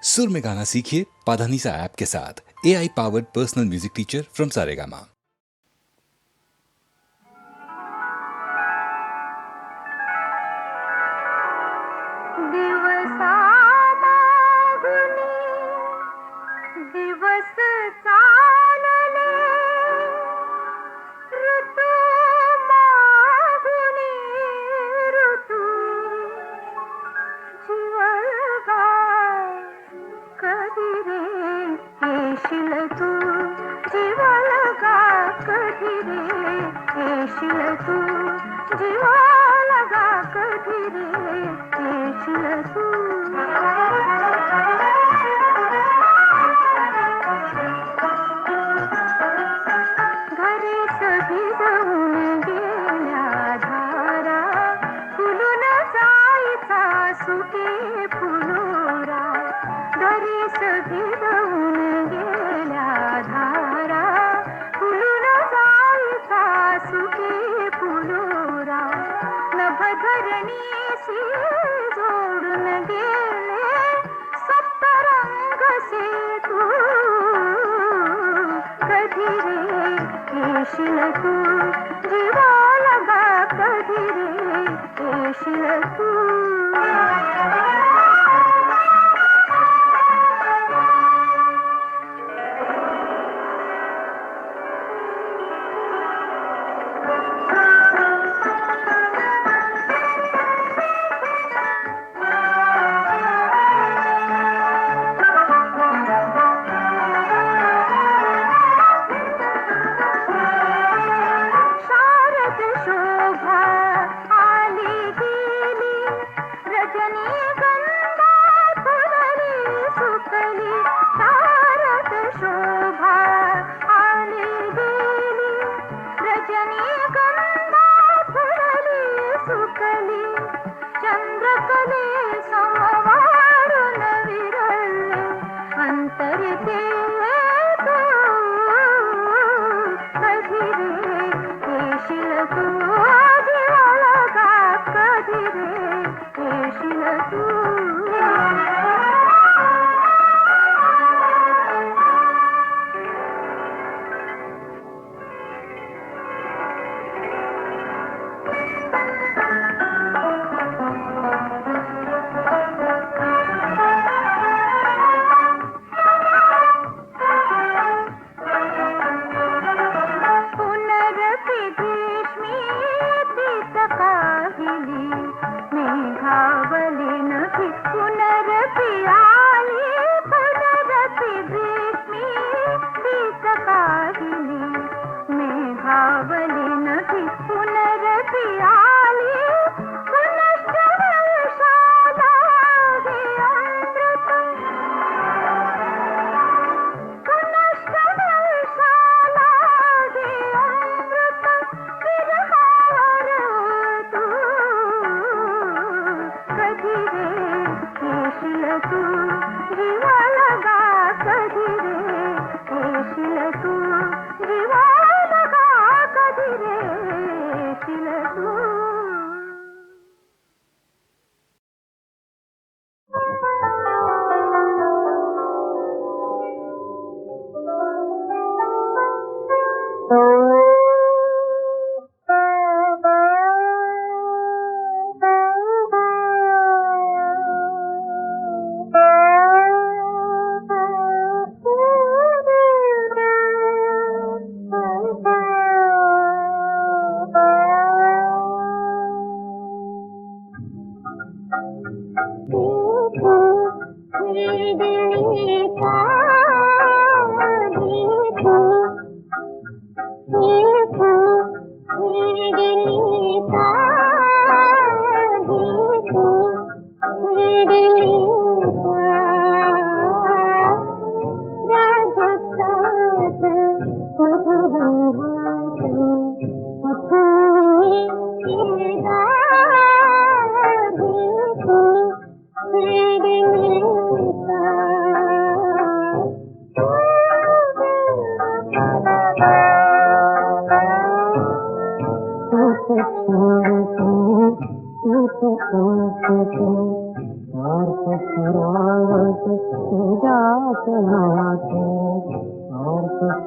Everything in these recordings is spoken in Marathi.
सुर में गाना सीखिए पाधानीसा ऐप के साथ। AI powered personal music teacher from Saregama. दिवस चालले ऋतू मागुनी ऋतू जीवगा कधी रे येशील तू जीवलगा कधी रे येशील तू जीवलगा कधी रे येशील तू सुके फुलोरा दरीस भिजवून गेल्या धारा फुलून जायचा सुके फुलोरा नभधरणीशी जोडून गेले सप्तरंग से तू कधी रे येशील तू जीवालगा कधी रे येशील तू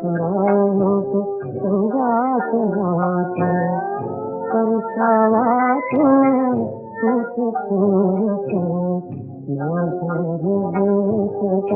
राहत संगात राहत परसावातून सुख फिरते माझ्या हृदयात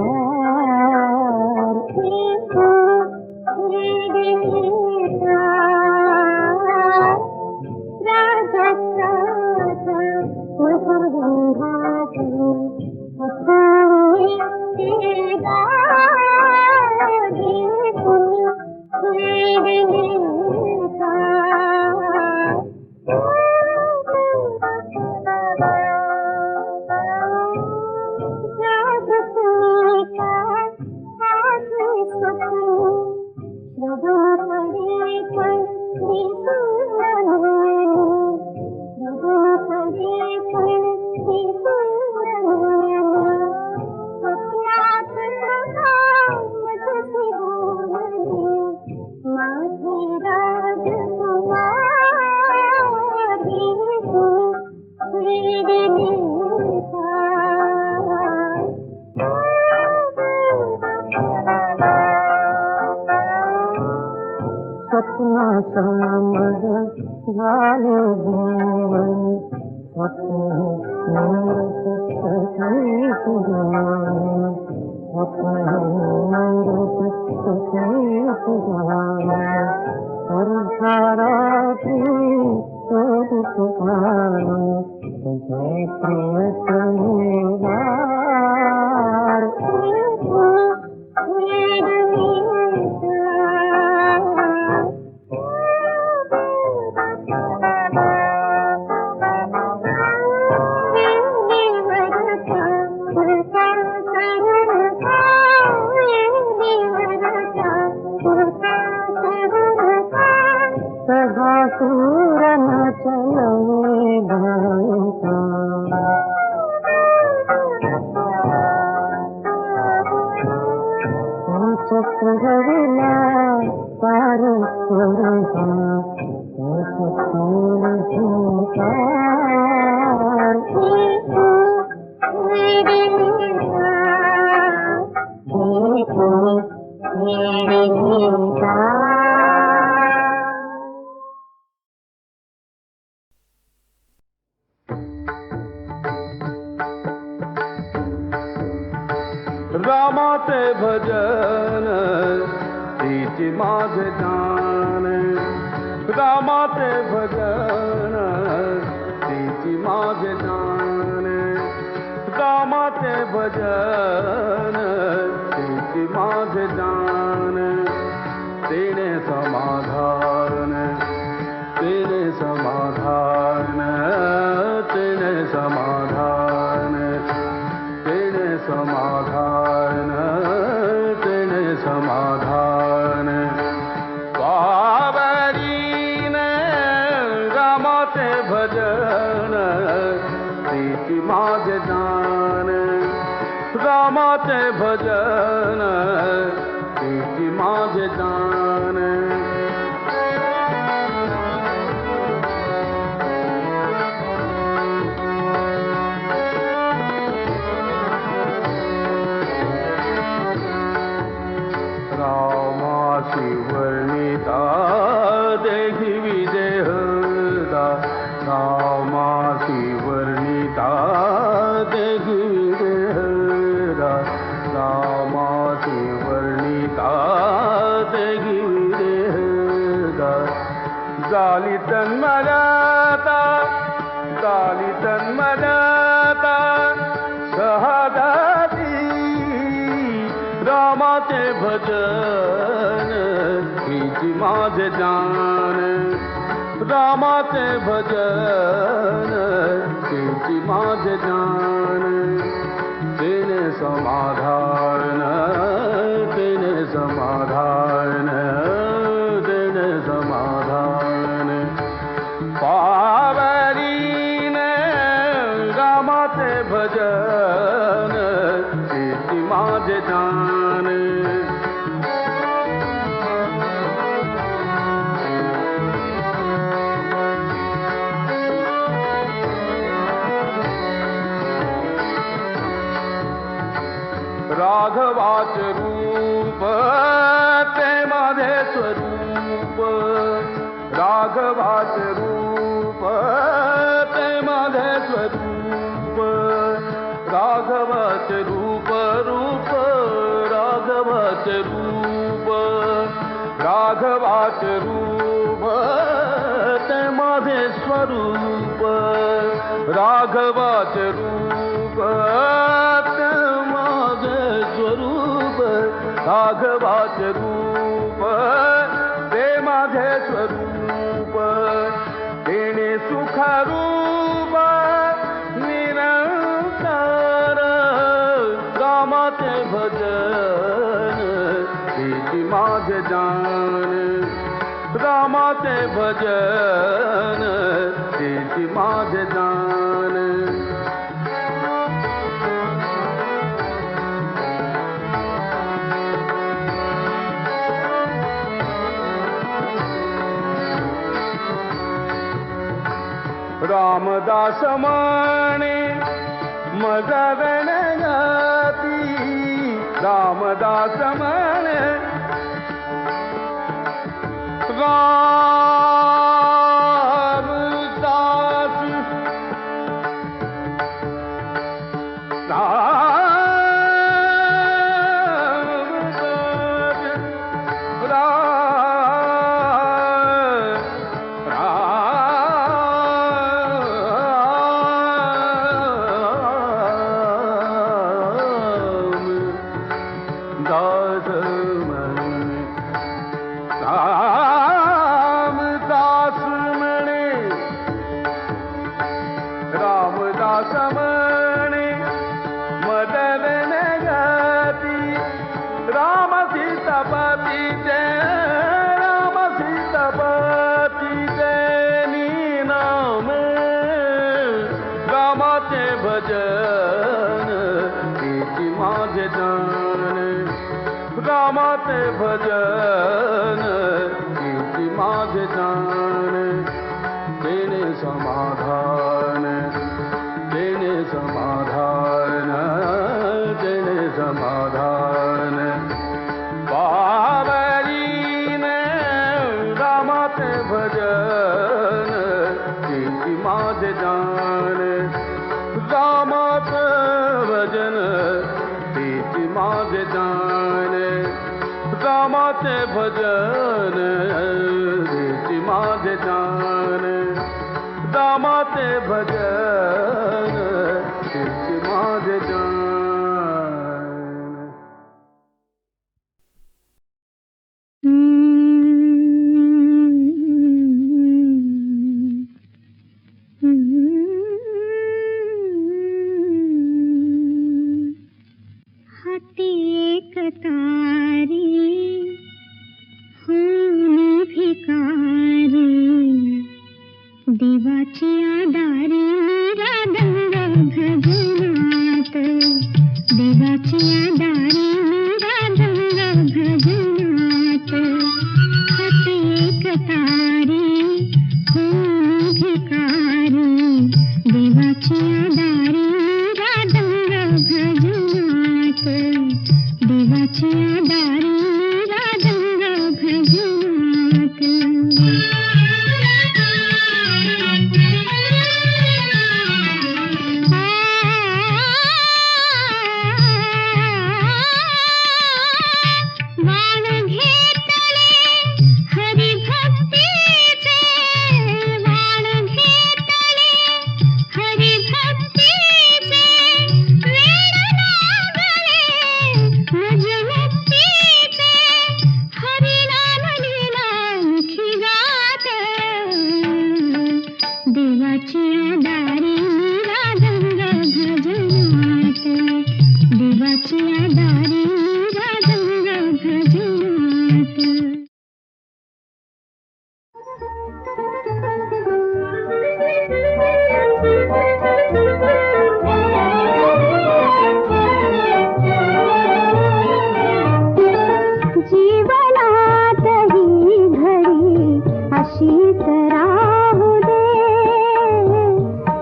सपना समर झाले जीवन रामाचे भजन तिची माझे जान रामाचे भजन तिची माझे जान रामाचे भजन तिची माझे जान तेने समाधान तेने समाधान तेने समाधान तेने समाधान तेने समाधान पावरीन रामाचे भजन तिची माझे जान रामाचे भजन तिची माझे जान रामाशी वर्णिता देहि विदेहदा रामाशी वर्णिता देहि विदेहदा रामाशी वर्णिता देहि विदेहदा झाली तन्मयता झाली तन्मयता शहादाती रामाचे भजन हिची माझे जान रामाचे भजन हिची माझे जान तेने समाधान तेने समाधान तेने समाधान पावरीन रामाचे भजन हिची माझे जान राघवाच रूप ते राघवाचे रूप ते माझे स्वरूप राघवाचे रूप रूप राघवाचे रूप राघवाचे रूप ते माझे स्वरूप राघवाचे रूप ते माझे स्वरूप राघवाचे रूप ते माझे स्वरूप तेने सुखरूप निरंतर रामाचे भजन हेची माझे जान रामाचे भजन हेची माझे जान रामदास माने मज गणगती रामदास माने रामदास म्हणे मदन गती राम सीतापतीचे नाम रामाचे भजन हेची माझे जान रामाचे भजन हेची माझे जान तेने समाधान तेने समाधान तेने समाधान पावरीन रामाचे भजन हेची माझे जान रामाचे भजन हेची माझे जान रामाचे भजन हेची माझे जान रामाचे भजन हेची माझे जान हाती एक तारी होऊन भिकारी देवाची आदारी मीरा दंग भजनात देवाची आदारी मीरा दंग भजनात हाती एक तारी होऊन भिकारी देवाची आदारी मीरा दंग भजनात देवाची आदारी मीरा दंग भजनात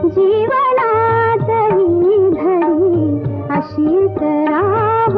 जीवनात ही घडी अशीच राहू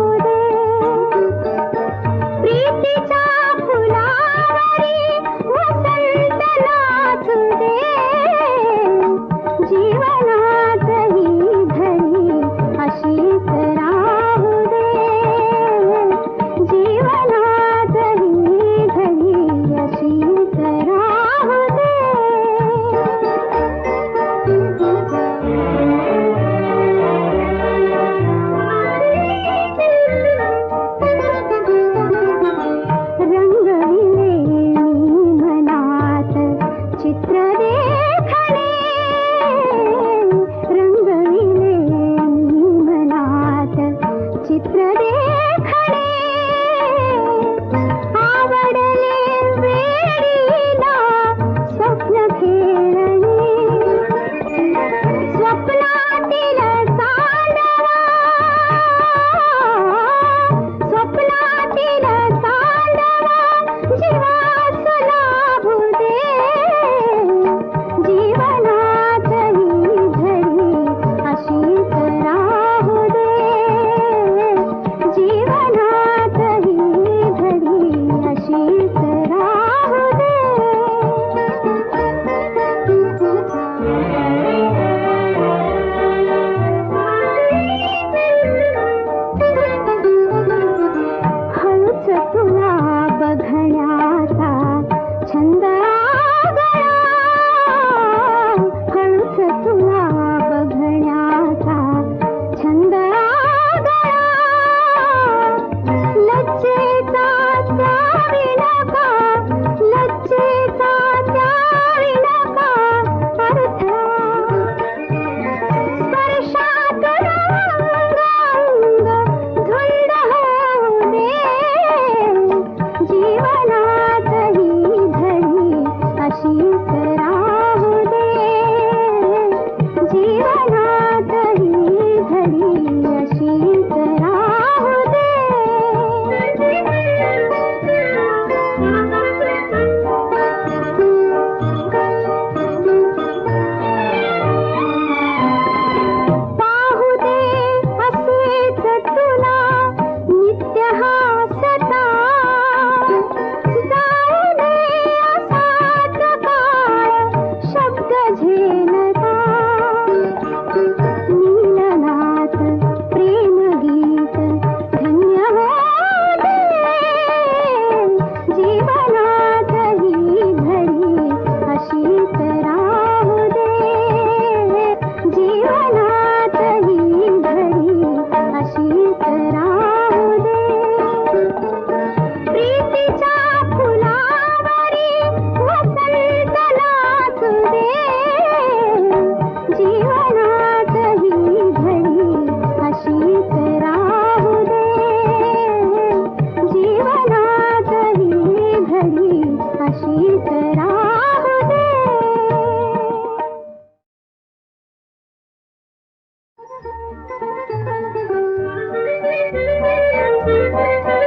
रे